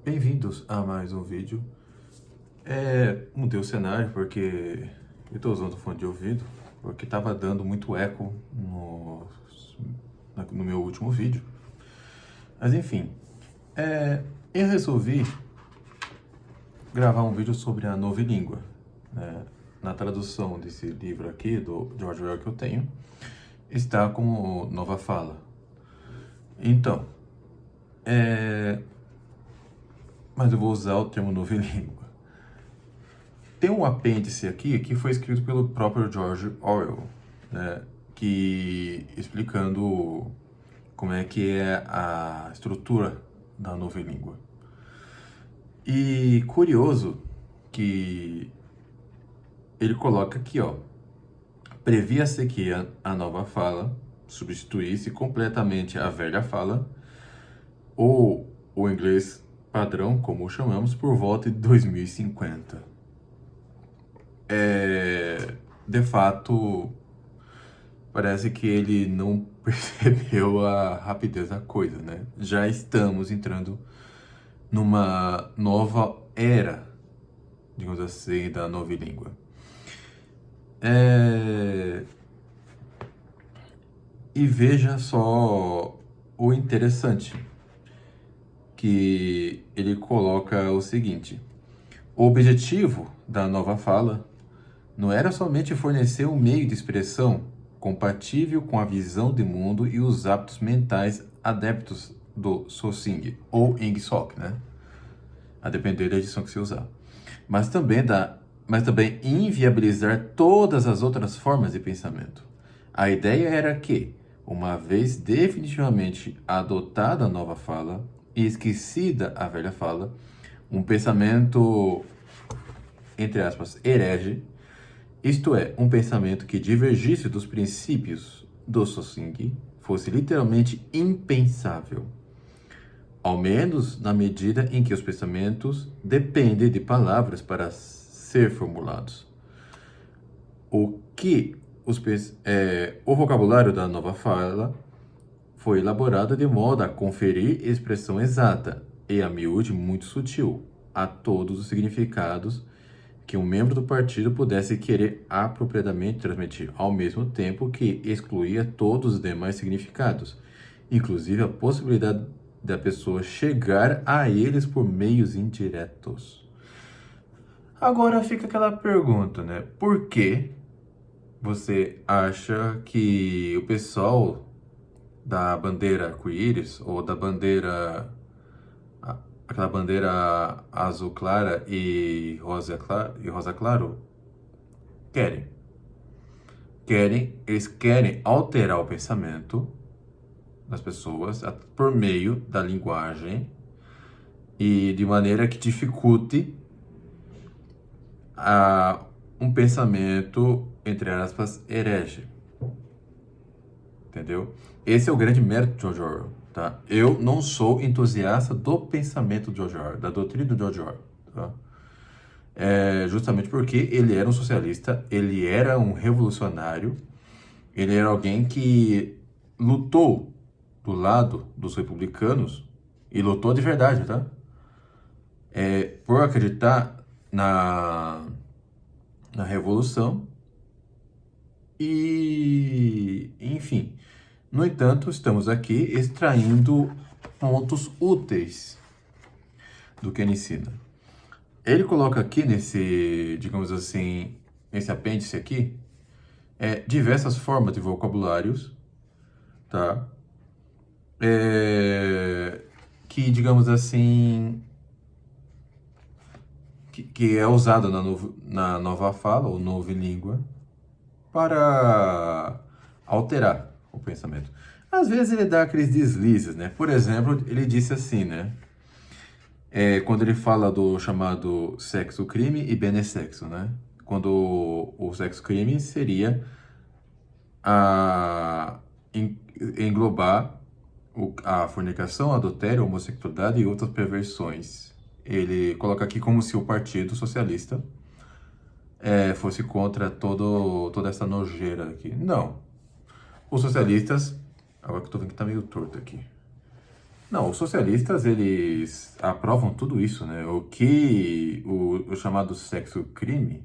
Bem-vindos a mais um vídeo. Mudei o cenário porque eu estou usando fone de ouvido, porque estava dando muito eco no meu último vídeo. Mas enfim, eu resolvi gravar um vídeo sobre a novilíngua, né? Na tradução desse livro aqui, do George Orwell que eu tenho, está como nova fala. Então, mas eu vou usar o termo novilíngua. Tem um apêndice aqui que foi escrito pelo próprio George Orwell, né, que explicando como é que é a estrutura da novilíngua. E curioso que ele coloca aqui, ó, previa-se que a nova fala substituísse completamente a velha fala, ou o inglês padrão, como o chamamos, por volta de 2050. De fato, parece que ele não percebeu a rapidez da coisa, né? Já estamos entrando numa nova era, digamos assim, da novilíngua. E veja só o interessante, que ele coloca o seguinte: o objetivo da nova fala não era somente fornecer um meio de expressão compatível com a visão de mundo e os hábitos mentais adeptos do Sosing, ou Ingsoc, né? A depender da edição que você usar. Mas também inviabilizar todas as outras formas de pensamento. A ideia era que, uma vez definitivamente adotada a nova fala e esquecida a velha fala, um pensamento, entre aspas, herege, isto é, um pensamento que divergisse dos princípios do Sosing, fosse literalmente impensável. Ao menos na medida em que os pensamentos dependem de palavras para ser formulados. O vocabulário da nova fala foi elaborado de modo a conferir expressão exata e a miúde muito sutil a todos os significados que um membro do partido pudesse querer apropriadamente transmitir, ao mesmo tempo que excluía todos os demais significados, inclusive a possibilidade da pessoa chegar a eles por meios indiretos. Agora fica aquela pergunta, né? Por que você acha que o pessoal da bandeira arco-íris ou da bandeira, aquela bandeira azul clara e rosa claro, eles querem alterar o pensamento das pessoas por meio da linguagem e de maneira que dificulte um pensamento, entre aspas, herege. Entendeu? Esse é o grande mérito de George Orwell, tá? Eu não sou entusiasta do pensamento de George Orwell, da doutrina de George Orwell, tá? Justamente porque ele era um socialista, ele era um revolucionário, ele era alguém que lutou do lado dos republicanos e lutou de verdade, tá? Por acreditar na revolução e, enfim. No entanto, estamos aqui extraindo pontos úteis do que ele ensina. Ele coloca aqui nesse, digamos assim, nesse apêndice aqui, diversas formas de vocabulários, tá? Que, digamos assim, que é usado na nova fala, ou novilíngua, para alterar o pensamento. Às vezes ele dá aqueles deslizes, né? Por exemplo, ele disse assim, né? Quando ele fala do chamado sexo-crime e benessexo, né? Quando o sexo-crime seria englobar a fornicação, adultério, homossexualidade e outras perversões. Ele coloca aqui como se o Partido Socialista fosse contra toda essa nojeira aqui. Não. Os socialistas... Agora que eu tô vendo que tá meio torto aqui. Não, os socialistas, eles aprovam tudo isso, né? O que o chamado sexo-crime,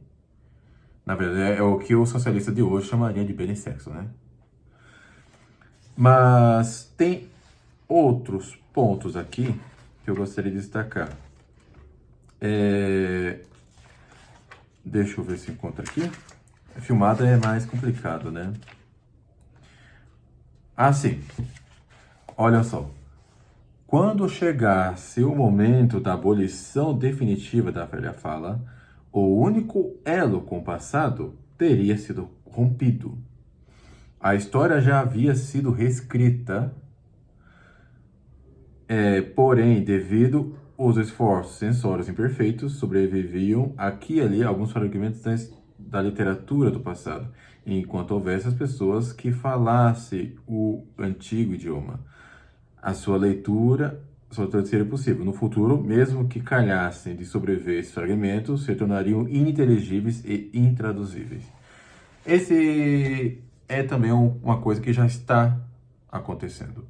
na verdade, é o que o socialista de hoje chamaria de belissexo, né? Mas tem outros pontos aqui que eu gostaria de destacar. Deixa eu ver se encontra aqui. A filmada é mais complicado, né? Ah, sim. Olha só. Quando chegasse o momento da abolição definitiva da velha fala, o único elo com o passado teria sido rompido. A história já havia sido reescrita, porém, devido aos esforços censórios imperfeitos, sobreviviam aqui e ali alguns fragmentos da literatura do passado, enquanto houvesse as pessoas que falassem o antigo idioma. A sua leitura seria possível. No futuro, mesmo que calhassem de sobreviver esses fragmentos, se tornariam ininteligíveis e intraduzíveis. Esse é também uma coisa que já está acontecendo.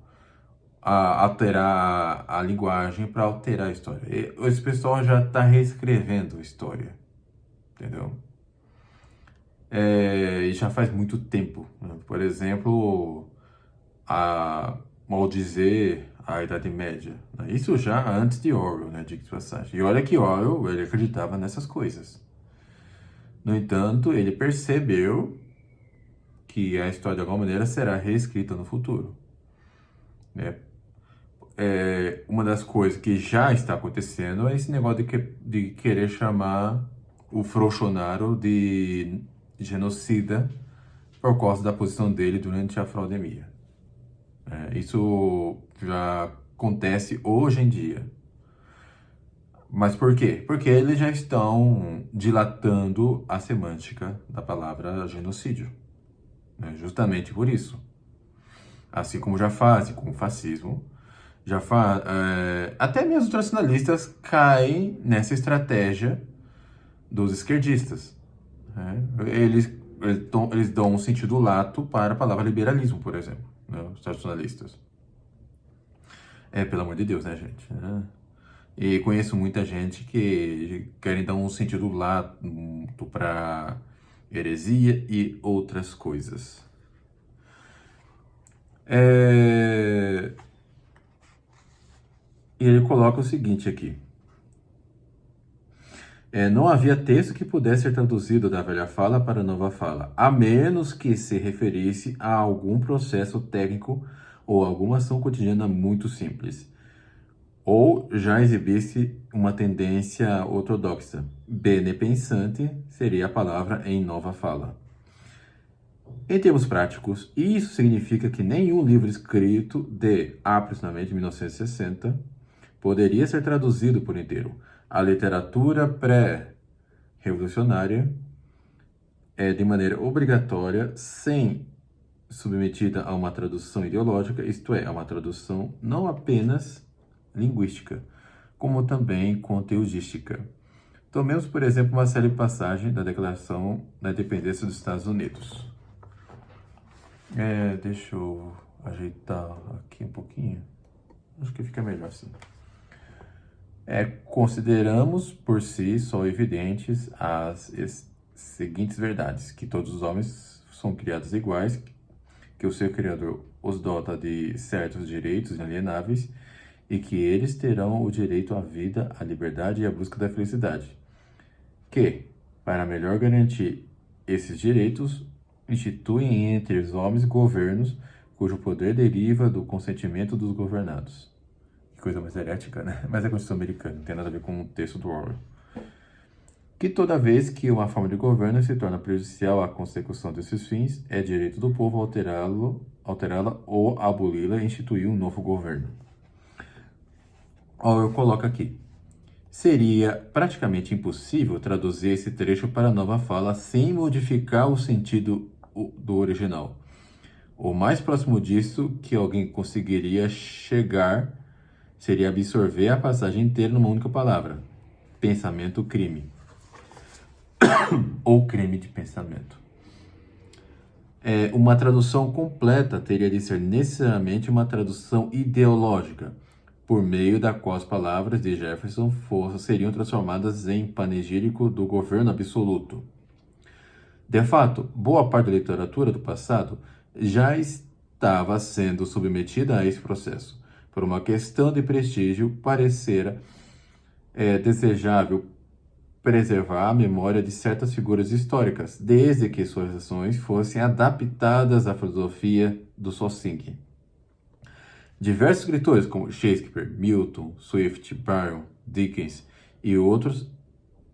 Alterar a linguagem para alterar a história. Esse pessoal já está reescrevendo a história, entendeu? E já faz muito tempo, né? Por exemplo, maldizer a Idade Média, né? Isso já antes de Orwell, né, de passagem. E olha que Orwell, ele acreditava nessas coisas. No entanto, ele percebeu que a história de alguma maneira será reescrita no futuro, né? Uma das coisas que já está acontecendo é esse negócio de querer chamar o Bolsonaro de genocida por causa da posição dele durante a fraudemia. Isso já acontece hoje em dia. Mas por quê? Porque eles já estão dilatando a semântica da palavra genocídio, né? Justamente por isso. Assim como já fazem com o fascismo, até mesmo os tradicionalistas caem nessa estratégia dos esquerdistas, né? Eles dão um sentido lato para a palavra liberalismo, por exemplo, né? Os tradicionalistas. Pelo amor de Deus, né, gente? E conheço muita gente que querem dar um sentido lato para heresia e outras coisas. E ele coloca o seguinte aqui. Não havia texto que pudesse ser traduzido da velha fala para a nova fala, a menos que se referisse a algum processo técnico ou alguma ação cotidiana muito simples, ou já exibisse uma tendência ortodoxa. Bene pensante seria a palavra em nova fala. Em termos práticos, isso significa que nenhum livro escrito de aproximadamente 1960 poderia ser traduzido por inteiro. A literatura pré-revolucionária é de maneira obrigatória, sem submetida a uma tradução ideológica, isto é, a uma tradução não apenas linguística, como também conteudística. Tomemos, por exemplo, uma série de passagens da Declaração da Independência dos Estados Unidos. Deixa eu ajeitar aqui um pouquinho. Acho que fica melhor assim. Consideramos por si só evidentes as seguintes verdades: que todos os homens são criados iguais, que o seu Criador os dota de certos direitos inalienáveis e que eles terão o direito à vida, à liberdade e à busca da felicidade. Que, para melhor garantir esses direitos, instituem entre os homens governos cujo poder deriva do consentimento dos governados. Que coisa mais herética, né? Mas é a Constituição Americana, não tem nada a ver com o texto do Orwell. Que toda vez que uma forma de governo se torna prejudicial à consecução desses fins, é direito do povo alterá-la ou aboli-la e instituir um novo governo. Eu coloco aqui. Seria praticamente impossível traduzir esse trecho para a nova fala sem modificar o sentido do original. O mais próximo disso que alguém conseguiria chegar seria absorver a passagem inteira numa única palavra: pensamento-crime. Ou crime de pensamento. Uma tradução completa teria de ser necessariamente uma tradução ideológica, por meio da qual as palavras de Jefferson seriam transformadas em panegírico do governo absoluto. De fato, boa parte da literatura do passado já estava sendo submetida a esse processo. Por uma questão de prestígio, parecera desejável preservar a memória de certas figuras históricas, desde que suas ações fossem adaptadas à filosofia do Socing. Diversos escritores como Shakespeare, Milton, Swift, Byron, Dickens e outros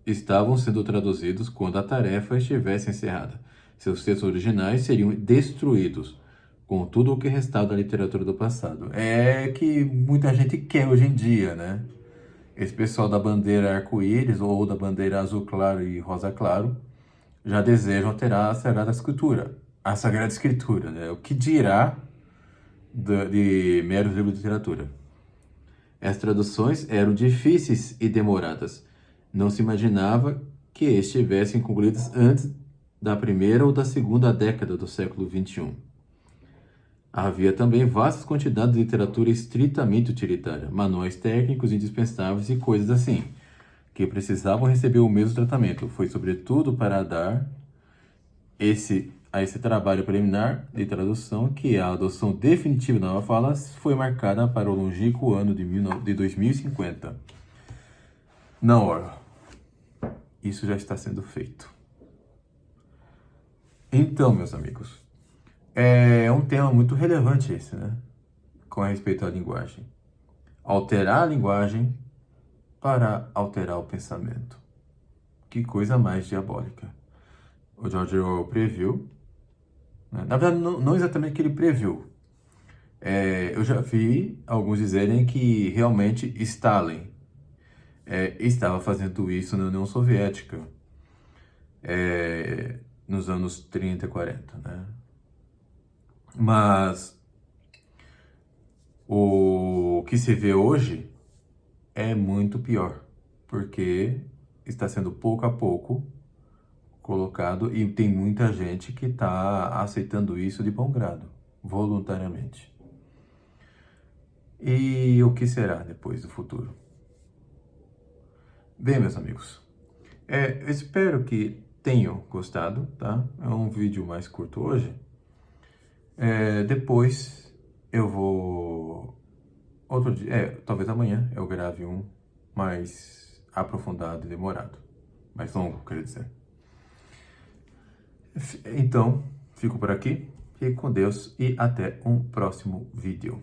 estavam sendo traduzidos quando a tarefa estivesse encerrada. Seus textos originais seriam destruídos, com tudo o que restava da literatura do passado. É que muita gente quer hoje em dia, né? Esse pessoal da bandeira arco-íris ou da bandeira azul claro e rosa claro já desejam alterar a Sagrada Escritura. A Sagrada Escritura, né? O que dirá de meros livros de literatura? As traduções eram difíceis e demoradas. Não se imaginava que estivessem concluídas antes da primeira ou da segunda década do século XXI. Havia também vastas quantidades de literatura estritamente utilitária, manuais técnicos indispensáveis e coisas assim, que precisavam receber o mesmo tratamento. Foi sobretudo para dar a esse trabalho preliminar de tradução que a adoção definitiva da nova fala foi marcada para o longínquo ano de 2050. Não, ora, isso já está sendo feito. Então, meus amigos, é um tema muito relevante esse, né? Com respeito à linguagem. Alterar a linguagem para alterar o pensamento. Que coisa mais diabólica. O George Orwell previu, né? Na verdade, não exatamente o que ele previu. Eu já vi alguns dizerem que realmente Stalin estava fazendo isso na União Soviética nos anos 30 e 40, né? Mas o que se vê hoje é muito pior, porque está sendo pouco a pouco colocado e tem muita gente que está aceitando isso de bom grado, voluntariamente. E o que será depois do futuro? Bem, meus amigos, eu espero que tenham gostado, tá? É um vídeo mais curto hoje. Depois eu vou... Outro dia, talvez amanhã eu grave um mais aprofundado e demorado. Mais longo, quer dizer. Então, fico por aqui. Fique com Deus e até um próximo vídeo.